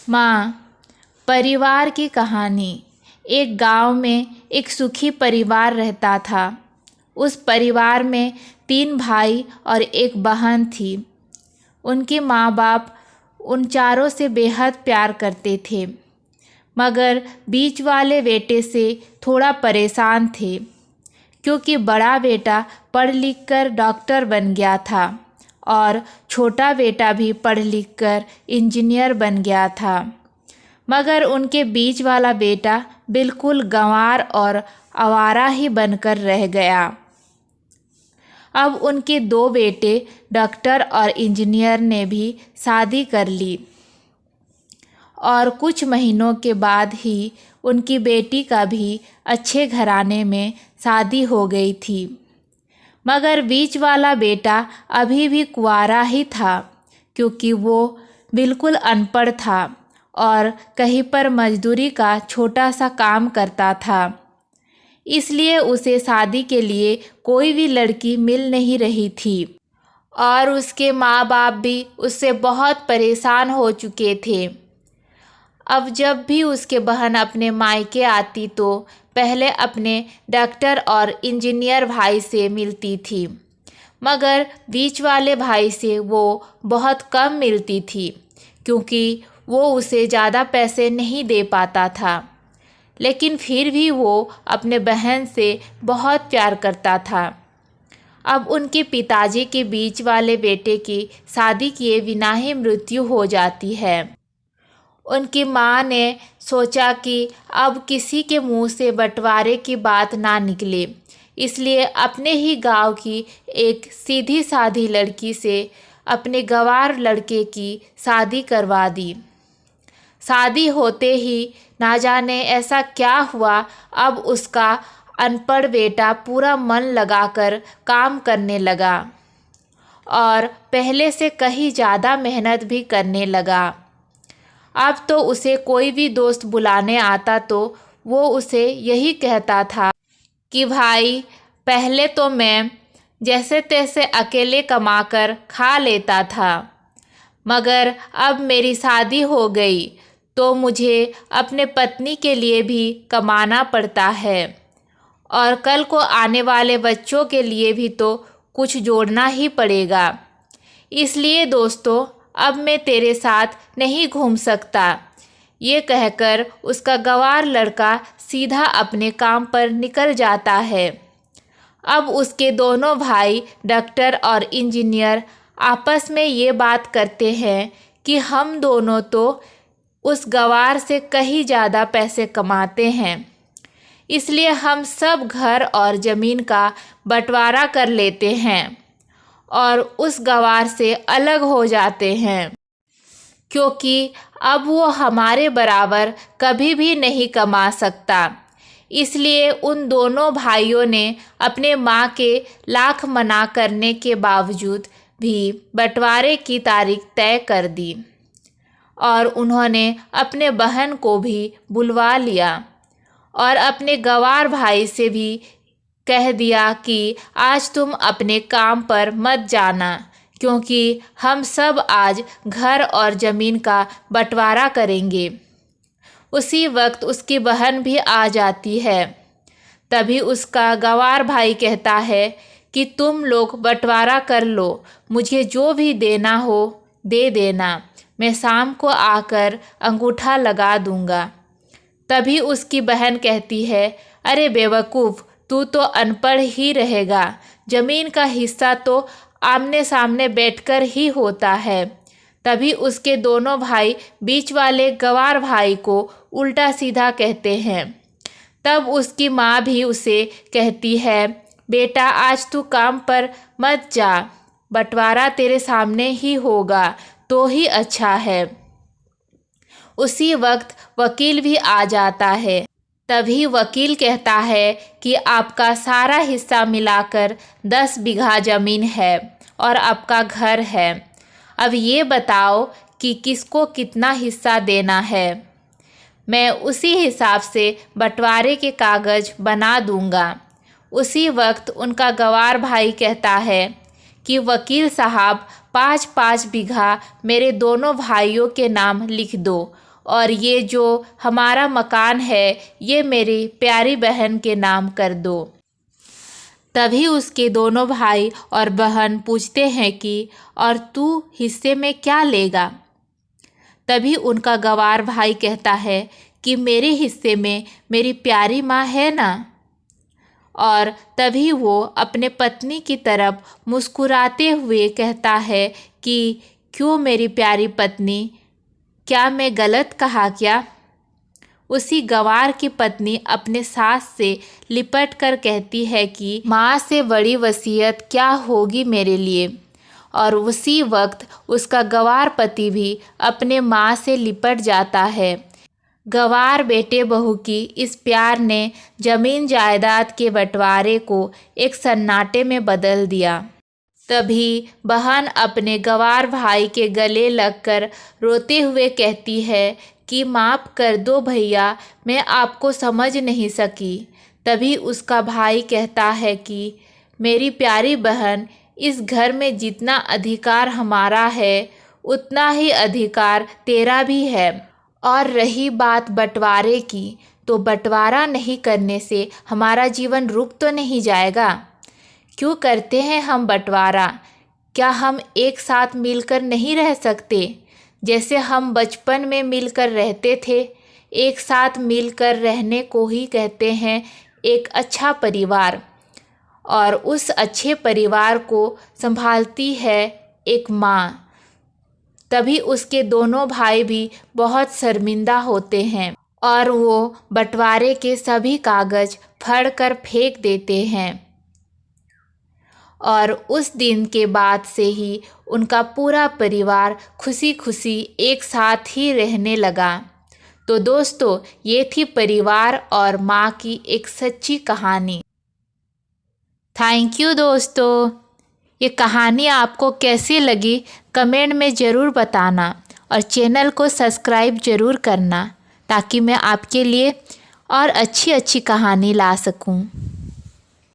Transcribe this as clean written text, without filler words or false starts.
माँ, परिवार की कहानी। एक गांव में एक सुखी परिवार रहता था। उस परिवार में 3 भाई और एक बहन थी। उनके माँ बाप उन चारों से बेहद प्यार करते थे, मगर बीच वाले बेटे से थोड़ा परेशान थे, क्योंकि बड़ा बेटा पढ़ लिख कर डॉक्टर बन गया था और छोटा बेटा भी पढ़ लिख कर इंजीनियर बन गया था। मगर उनके बीच वाला बेटा बिल्कुल गंवार और आवारा ही बनकर रह गया। अब उनके 2 बेटे डॉक्टर और इंजीनियर ने भी शादी कर ली और कुछ महीनों के बाद ही उनकी बेटी का भी अच्छे घराने में शादी हो गई थी। मगर बीच वाला बेटा अभी भी कुंवारा ही था, क्योंकि वो बिल्कुल अनपढ़ था और कहीं पर मजदूरी का छोटा सा काम करता था। इसलिए उसे शादी के लिए कोई भी लड़की मिल नहीं रही थी और उसके माँ बाप भी उससे बहुत परेशान हो चुके थे। अब जब भी उसके बहन अपने मायके आती तो पहले अपने डॉक्टर और इंजीनियर भाई से मिलती थी, मगर बीच वाले भाई से वो बहुत कम मिलती थी, क्योंकि वो उसे ज़्यादा पैसे नहीं दे पाता था। लेकिन फिर भी वो अपने बहन से बहुत प्यार करता था। अब उनके पिताजी के बीच वाले बेटे की शादी किए बिना ही मृत्यु हो जाती है। उनकी माँ ने सोचा कि अब किसी के मुंह से बंटवारे की बात ना निकले, इसलिए अपने ही गांव की एक सीधी साधी लड़की से अपने गंवार लड़के की शादी करवा दी। शादी होते ही ना जाने ऐसा क्या हुआ, अब उसका अनपढ़ बेटा पूरा मन लगाकर काम करने लगा और पहले से कहीं ज़्यादा मेहनत भी करने लगा। अब तो उसे कोई भी दोस्त बुलाने आता तो वो उसे यही कहता था कि भाई, पहले तो मैं जैसे तैसे अकेले कमाकर खा लेता था, मगर अब मेरी शादी हो गई तो मुझे अपने पत्नी के लिए भी कमाना पड़ता है और कल को आने वाले बच्चों के लिए भी तो कुछ जोड़ना ही पड़ेगा। इसलिए दोस्तों, अब मैं तेरे साथ नहीं घूम सकता। ये कहकर उसका गंवार लड़का सीधा अपने काम पर निकल जाता है। अब उसके दोनों भाई डॉक्टर और इंजीनियर आपस में ये बात करते हैं कि हम दोनों तो उस गंवार से कहीं ज़्यादा पैसे कमाते हैं, इसलिए हम सब घर और ज़मीन का बंटवारा कर लेते हैं और उस गंवार से अलग हो जाते हैं, क्योंकि अब वो हमारे बराबर कभी भी नहीं कमा सकता। इसलिए उन दोनों भाइयों ने अपने माँ के लाख मना करने के बावजूद भी बंटवारे की तारीख तय कर दी और उन्होंने अपने बहन को भी बुलवा लिया और अपने गंवार भाई से भी कह दिया कि आज तुम अपने काम पर मत जाना, क्योंकि हम सब आज घर और ज़मीन का बंटवारा करेंगे। उसी वक्त उसकी बहन भी आ जाती है। तभी उसका गंवार भाई कहता है कि तुम लोग बंटवारा कर लो, मुझे जो भी देना हो दे देना, मैं शाम को आकर अंगूठा लगा दूंगा। तभी उसकी बहन कहती है, अरे बेवकूफ़, तू तो अनपढ़ ही रहेगा, ज़मीन का हिस्सा तो आमने सामने बैठकर ही होता है। तभी उसके दोनों भाई बीच वाले गंवार भाई को उल्टा सीधा कहते हैं। तब उसकी माँ भी उसे कहती है, बेटा आज तू काम पर मत जा, बंटवारा तेरे सामने ही होगा तो ही अच्छा है। उसी वक्त वकील भी आ जाता है। तभी वकील कहता है कि आपका सारा हिस्सा मिलाकर 10 बीघा ज़मीन है और आपका घर है। अब ये बताओ कि किसको कितना हिस्सा देना है। मैं उसी हिसाब से बंटवारे के कागज़ बना दूंगा। उसी वक्त उनका गंवार भाई कहता है कि वकील साहब 5-5 बीघा मेरे दोनों भाइयों के नाम लिख दो और ये जो हमारा मकान है ये मेरी प्यारी बहन के नाम कर दो। तभी उसके दोनों भाई और बहन पूछते हैं कि और तू हिस्से में क्या लेगा। तभी उनका गंवार भाई कहता है कि मेरे हिस्से में मेरी प्यारी माँ है ना। और तभी वो अपने पत्नी की तरफ मुस्कुराते हुए कहता है कि क्यों मेरी प्यारी पत्नी, क्या मैं गलत कहा क्या? उसी गंवार की पत्नी अपने सास से लिपट कर कहती है कि माँ से बड़ी वसीयत क्या होगी मेरे लिए। और उसी वक्त उसका गंवार पति भी अपने माँ से लिपट जाता है। गंवार बेटे बहू की इस प्यार ने जमीन जायदाद के बंटवारे को एक सन्नाटे में बदल दिया। तभी बहन अपने गंवार भाई के गले लगकर रोते हुए कहती है कि माफ़ कर दो भैया, मैं आपको समझ नहीं सकी। तभी उसका भाई कहता है कि मेरी प्यारी बहन, इस घर में जितना अधिकार हमारा है उतना ही अधिकार तेरा भी है। और रही बात बंटवारे की, तो बंटवारा नहीं करने से हमारा जीवन रुक तो नहीं जाएगा। क्यों करते हैं हम बंटवारा? क्या हम एक साथ मिलकर नहीं रह सकते? जैसे हम बचपन में मिलकर रहते थे। एक साथ मिलकर रहने को ही कहते हैं एक अच्छा परिवार। और उस अच्छे परिवार को संभालती है एक माँ। तभी उसके दोनों भाई भी बहुत शर्मिंदा होते हैं और वो बंटवारे के सभी कागज फाड़ कर फेंक देते हैं। और उस दिन के बाद से ही उनका पूरा परिवार खुशी खुशी एक साथ ही रहने लगा। तो दोस्तों, ये थी परिवार और माँ की एक सच्ची कहानी। थैंक यू दोस्तों। ये कहानी आपको कैसी लगी कमेंट में ज़रूर बताना और चैनल को सब्सक्राइब ज़रूर करना ताकि मैं आपके लिए और अच्छी अच्छी कहानी ला सकूं।